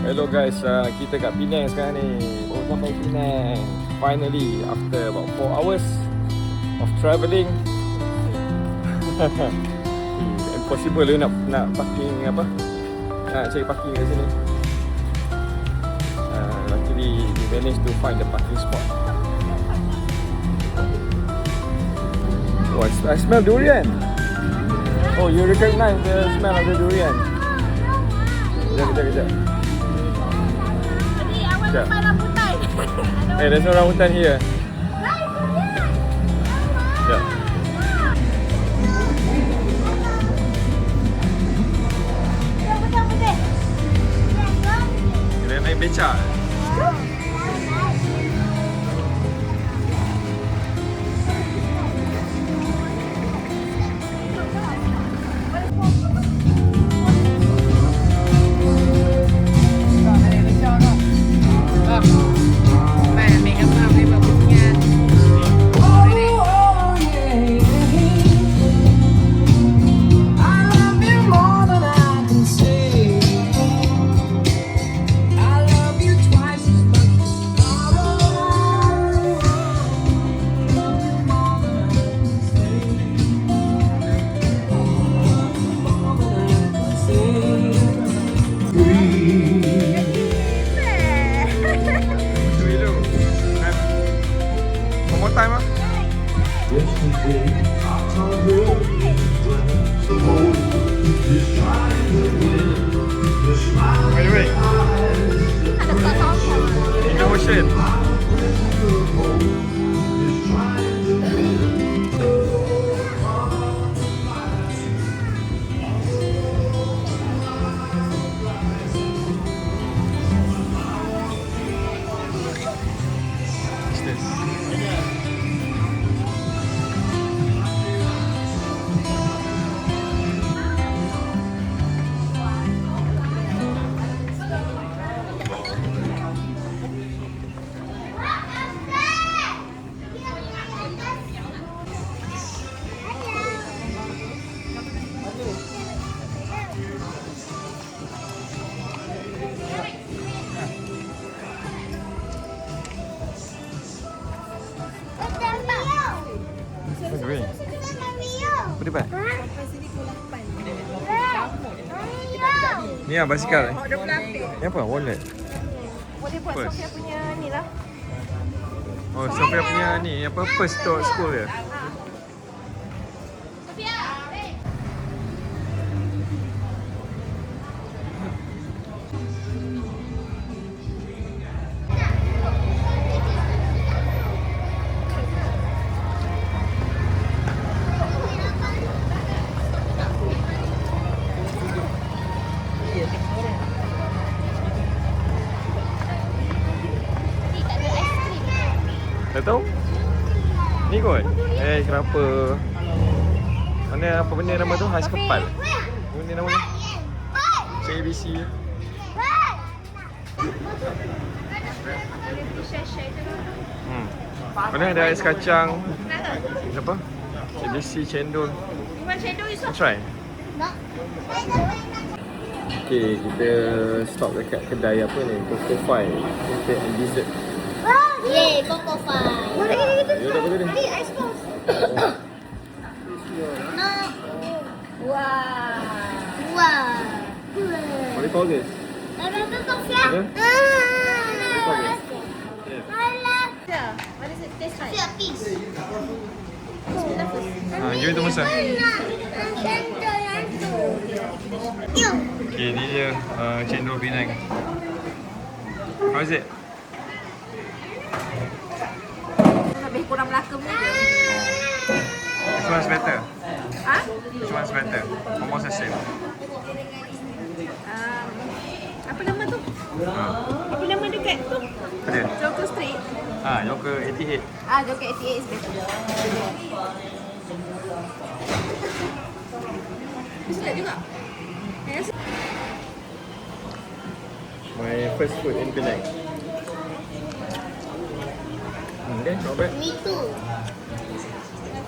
Hello guys, kita kat Penang sekarang ni. Baru sampai Penang. Finally, after about 4 hours of travelling. Impossible nak parking apa? Nak cari parking kat sini. Luckily, we managed to find the parking spot. Oh, I smell durian. Oh, you recognize the smell of the durian? Kejap. Find rambutan. Hey, there's no rambutan here. Yeah. Kita naik becak. Apa dia buat? Ni lah basikal. Ni apa? Wallet. Boleh buat Purse. Sofia punya ni lah. Oh, Sofia punya ni apa? Purse untuk school dia. Tak tahu? Ni kot. Kenapa? Mana apa benda nama tu? Ais kepal. Benda nama ni? Macam ABC je. Mana ada ais kacang. Apa? ABC, cendol. Let's try. Okay, kita stop dekat kedai apa ni? Coco Five Cake and Dessert. Yeay, Coco Five. Ya dah boleh ni. Ni ice post. Wow. What do you call this? Sofia. Yeah? What do you call this? Yeah. What does it taste like? Sofia, peace. Give it to Musa. Okay, ni dia cendol Penang. How is it? Lebih kurang belakang ni je. Which one's better? Ha? Which one's better? Almost the same. Apa nama tu? Apa nama dekat tu? Apa dia? Joker Street. Yoker 88. Joker 88 is better. Sedap juga. My first food in Penang. Okay, not bad. Me too.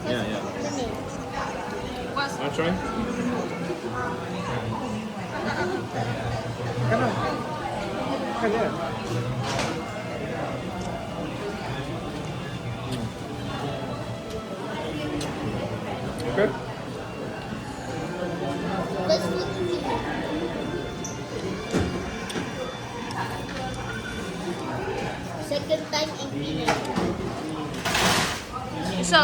Yeah. I'll try. Kan lah. makan je. Okay. Second time in Penang. So,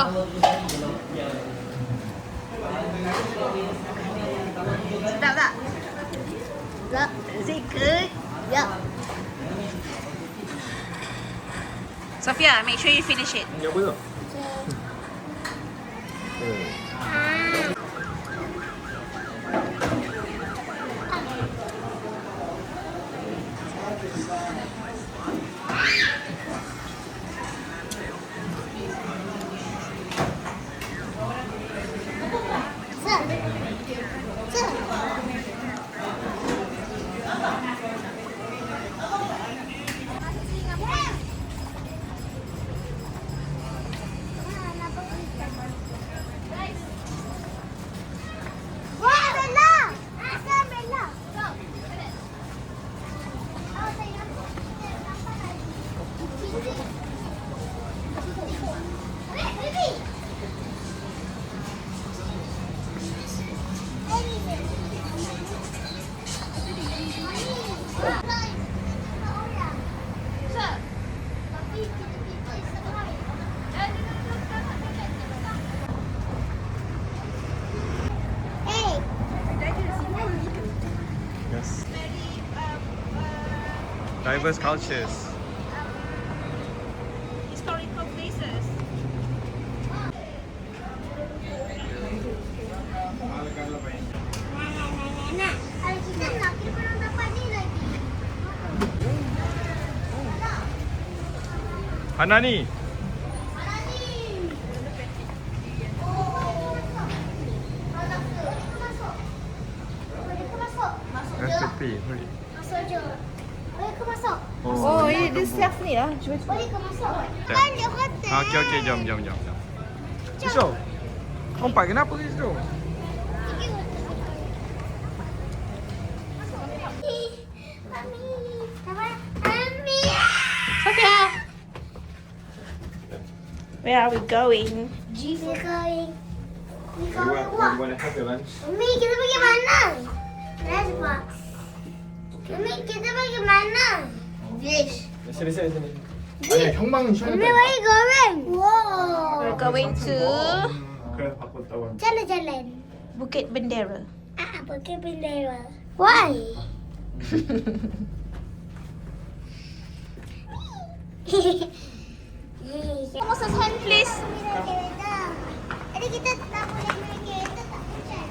sedap tak? Yup. Is it good? Yup. Sophia, make sure you finish it. Ni apa tu? Yes. Diverse cultures. Historical places. Kalau kita nak, kita belum dapat ni lagi. Hanani. Recipe. Masuk je. Boleh ke masuk? Oh, ini self ni lah. Cuba Boleh ke masuk? Ya. Kan dia hotel. Okey, jom. So, kompak kenapa ke situ? Sophia! Where are we going? We're going. You want to have your lunch? Umi, kita pergi mana? Lunchbox. Umi, kita pergi mana? This. Sini. Umi, where you going? Wow. We're going to Aku tahu. Jalan-jalan. Bukit Bendera. Bukit Bendera. Why? Almost as hand, please. Jadi kita tak boleh naik kereta, tak boleh.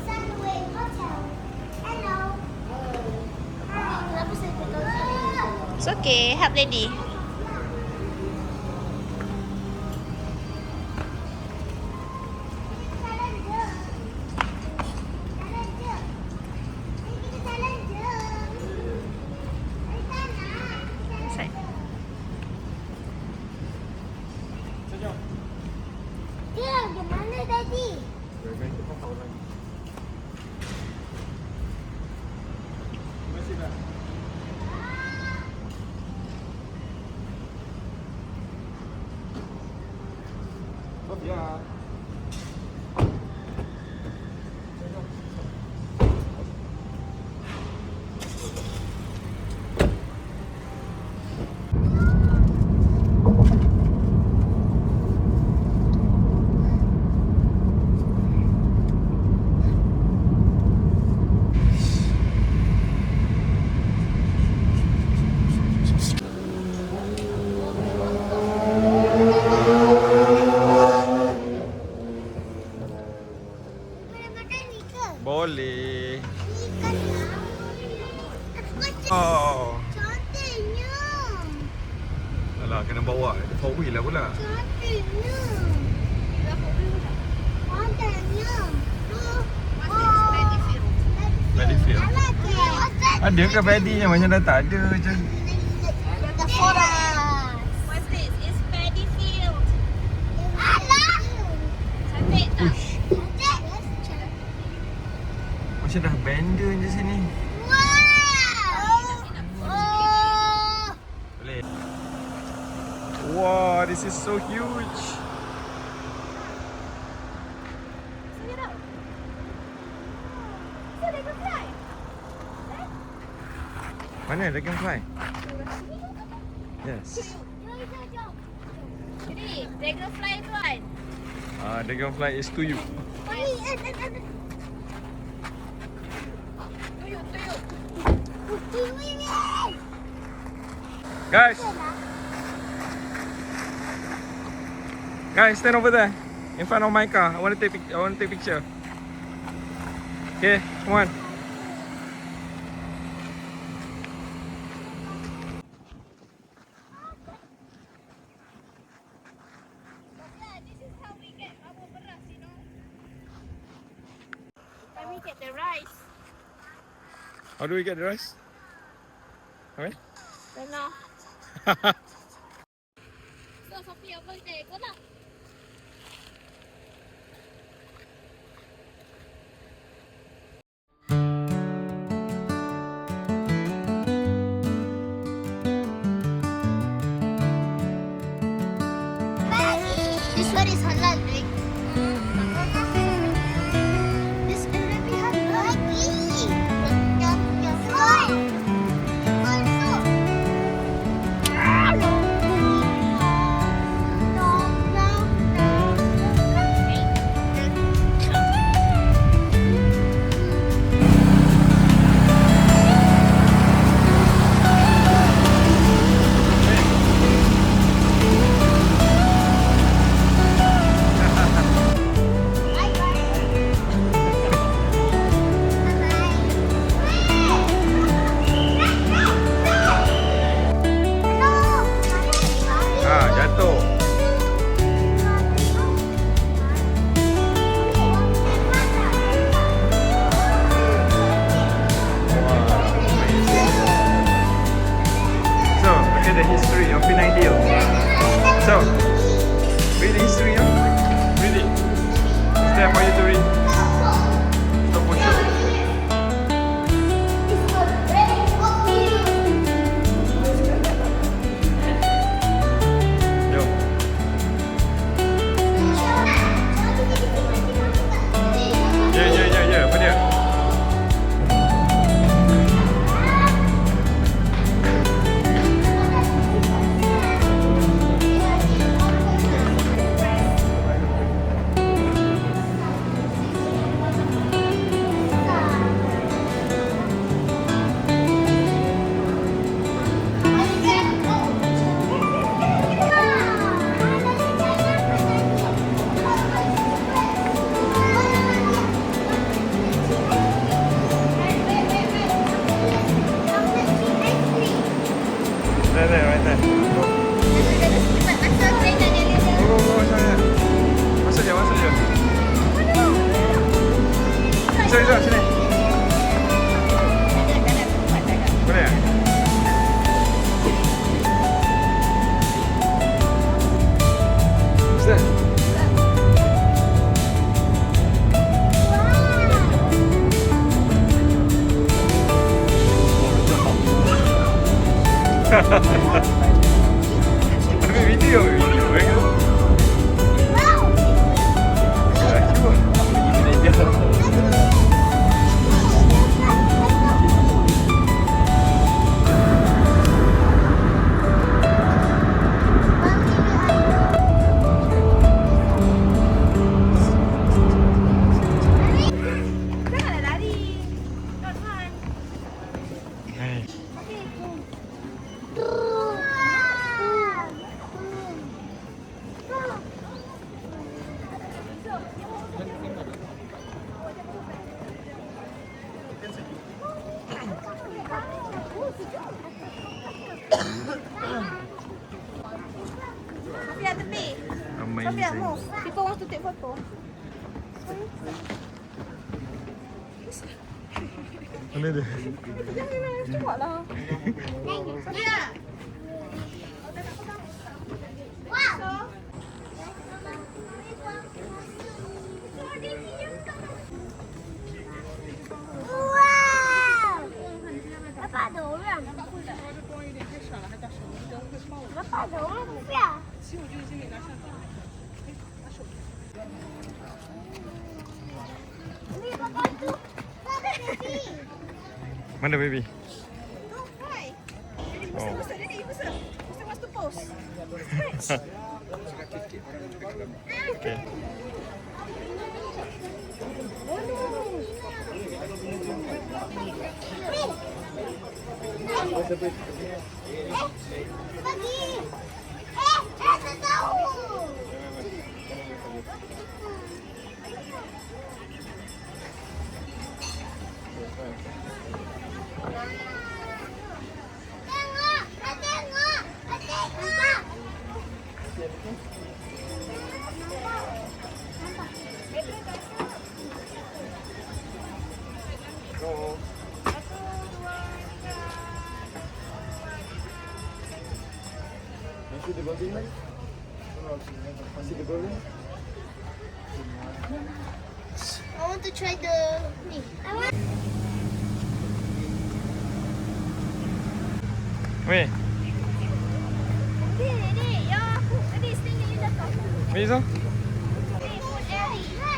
Sunway Hotel. Hello. Hai, kenapa saya pegang sini? It's okay. Help lady. Jalan je. Jalan je. Jadi kita jalan je. Dari sana. Side. Dia di mana tadi? We're going to Hong Kong. Masih dah. Sophia. Boleh makan ni ke? Boleh. Ikan lah. Oh. Cantiknya. Alah, kena bawa. Four wheel lah pula. Cantiknya. Cantiknya. Paddyfield. Ada ke paddy-nya? Macam dah tak ada je. The forest. What's this? It's paddy field. Alah. Cantik tak? Uish. Macam dah abandon je sini. Wow. so huge. Saya dah. So, they can fly. Mana dragonfly? Yes. Jadi, dragonfly tu kan. Dragonfly is to you. Tuyul. Guys, stand over there in front of my car. I want to take picture. Okay, come on. This is how we get our beras, you know. Then we get the rice. How do we get the rice? Okay. Don't know. So, Sophia, birthday, go lah. This one is halal, right? This can be halal. Jatuh. So, look at the history of Penang Hill. So, read the history, huh? Read it. It's there for you to read. Stop for sure. Jom. Ya, apa dia? There, right there. Go, sana. Masuk je. Sini. Boleh ya? Ustaz. Ambil video kan? Janganlah lari. Tuan-tuan. Sophia, tepi. Sophia, move. People want to take photo. Mana dia? Janganlah, cepatlah. Sophia. Wow! Dapat ada orang. Dapat ada orang, Sophia. Mana baby? No, why? Oh. Daddy, Musa. Musa wants to pose. Okay. Bagi. Saya tahu. Tengok, tengok, tengok. Oh. Masih the golden man? Masih the golden? I want to try the. I want. Weh, Daddy, yang aku. Daddy, sini you dah tahu. weh so? Daddy, food area.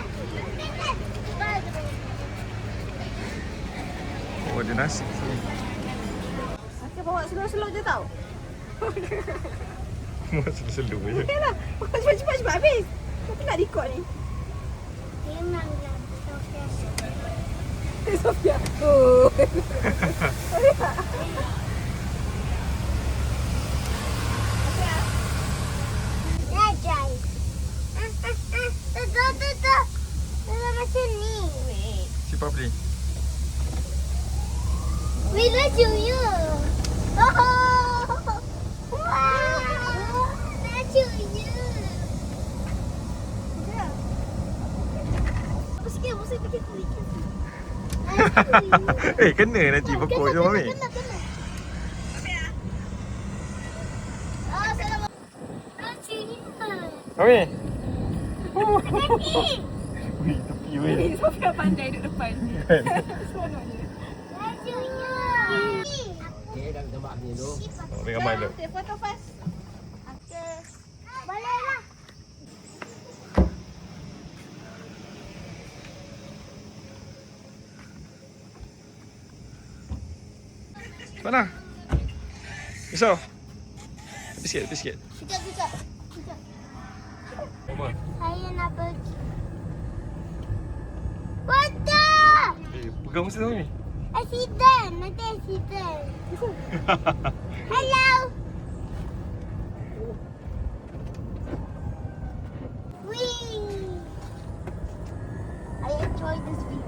Oh, ada nasi sini. Aku bawa slow-slow je tau. Masih selu je. Okay lah. Cepat-cepat habis. Aku nak record ni. Memanglah, Sofia. Sofia. Oh. Dah try. Tutup. Tutup macam ni. Wait. Si Papli. We lucu you. Oh. Wow. Lucu you. Dah. Apa sikit? Mesti fikir tu. Eh, kena nanti pokok je mami. Kena. Oh, salah. Lucu you. Mami. Kaki. Wih, tepi weh. Sofia pandai duduk depan. Seronoknya. Lucu you. Okay, dah gambar ni dulu. Oh, ambil gambar dulu. Take photo first. Okay. Boleh lah. Mana? Besar. Tepi sikit. Sekejap. Apa? Saya nak pergi. Water! Eh, pegang mesti mami. Accident. Nanti accident. Hello. Wee. I enjoy this view.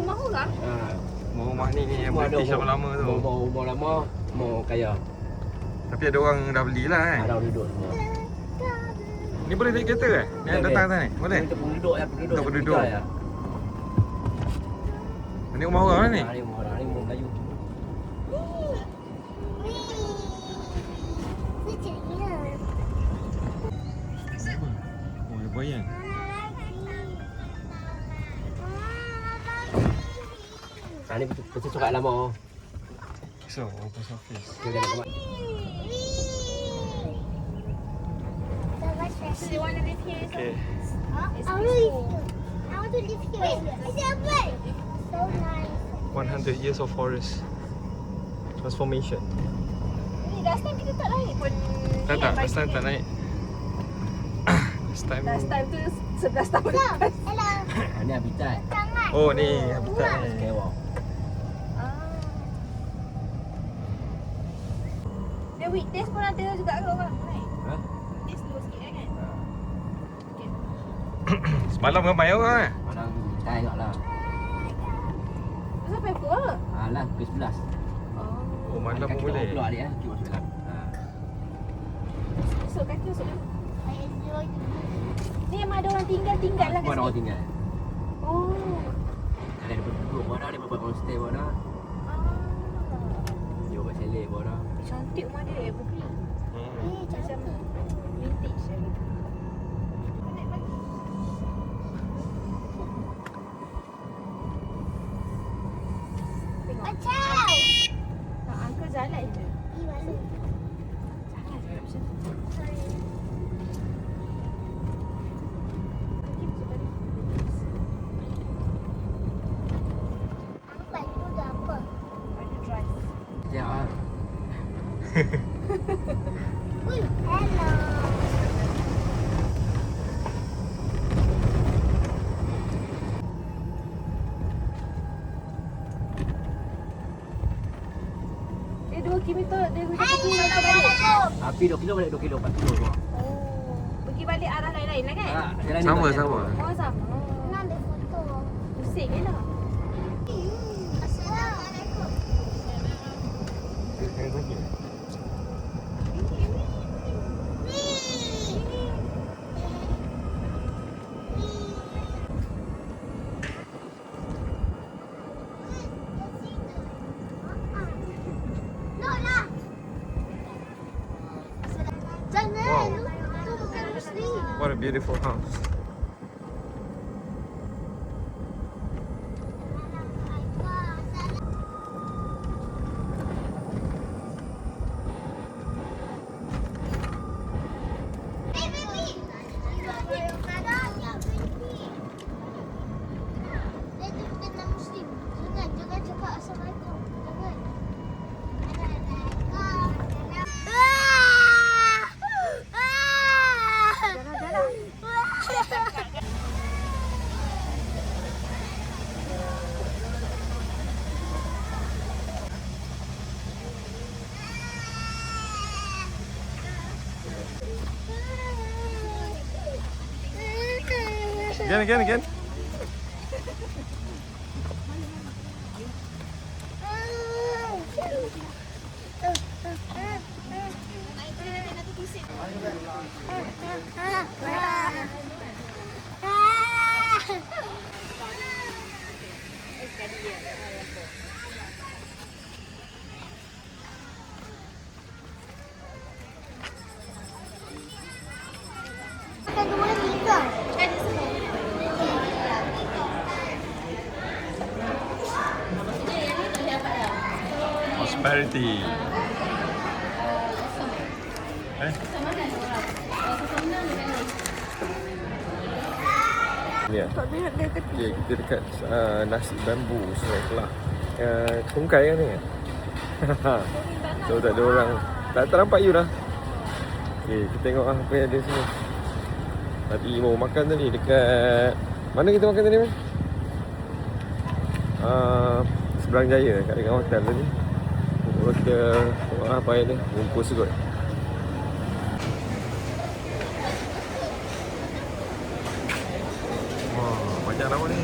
Mahu lah. Mau rumah ni yang Rumah British ada apa lama tu. Rumah lama, mau kaya. Tapi ada orang dah beli lah kan. Ada duduk semua. Ni boleh naik kereta ke? Ni yang datang atas ni? Boleh? Untuk penduduk ya, penduduk. Untuk penduduk. Ya. Ni rumah orang lah ni? Ni rumah orang ni, rumah kayu. Oh, ada buaya. Ni betul surat lama. So, post office. Dia dah nak So you want to live here? Okay. I want to live here. It's a bird. So nice. 100 years of forest transformation. Ni last time kita tak naik pun. Tak, last time tak naik. Last time. Last time tu 11 tahun lepas. Hello. Ni habitat. Tangan. Oh, ni habitat ni. Kewa. Dia weekdays pun ada juga ke orang naik? Ha? Weekdays slow sikit kan? Okay. Semalam ramai orang kan? Malam saya tengoklah. Sampai apa? Alah, pukul 11. Oh, malam pun boleh. Keluar dia, kita masuk dalam. Esok kaki esok dulu. I enjoy Ni memang ada orang tinggal lah kat Mana orang sini. tinggal? Oh. Ada penduduk pun ada, ada homestay pun ada. Dia buat chalet pun ada. Cantik rumah dia, Bukli. Macam vintage lah gitu. Naik pagi. Tengok. Macam. Uncle jalan je. Gimana? Jalan je macam tu. Ui, hello. Dia 2 km dia pergi balik. Assalamualaikum. Api 2 kilo balik 2 kilo 4 kilo semua. Oh, pergi balik arah lain-lain lah kan? Jalan ni Sama, banyak. sama. Oh sama. Nak ambil foto. Pusing je lah. Assalamualaikum. Lola. Jangan. Wow. Tu bukan Muslim. What a beautiful house. Jangan cakap Assalamualaikum. Jangan. Again. Makan dua tiga. Prosperity. Ni ya. Tak lihat dia kecil. Okay, kita dekat nasi bambu Sungai Kelah. Tungkai kan ni? So tak ada orang. Tak nampak you dah. Okay, kita tengok apa yang ada sini. Tadi mau makan tadi dekat mana kita makan tadi, Man? Seberang Jaya kat dekat hotel tadi. Kita tengok apa yang dia. Bungkus kot. Wah, banyak lawan ni.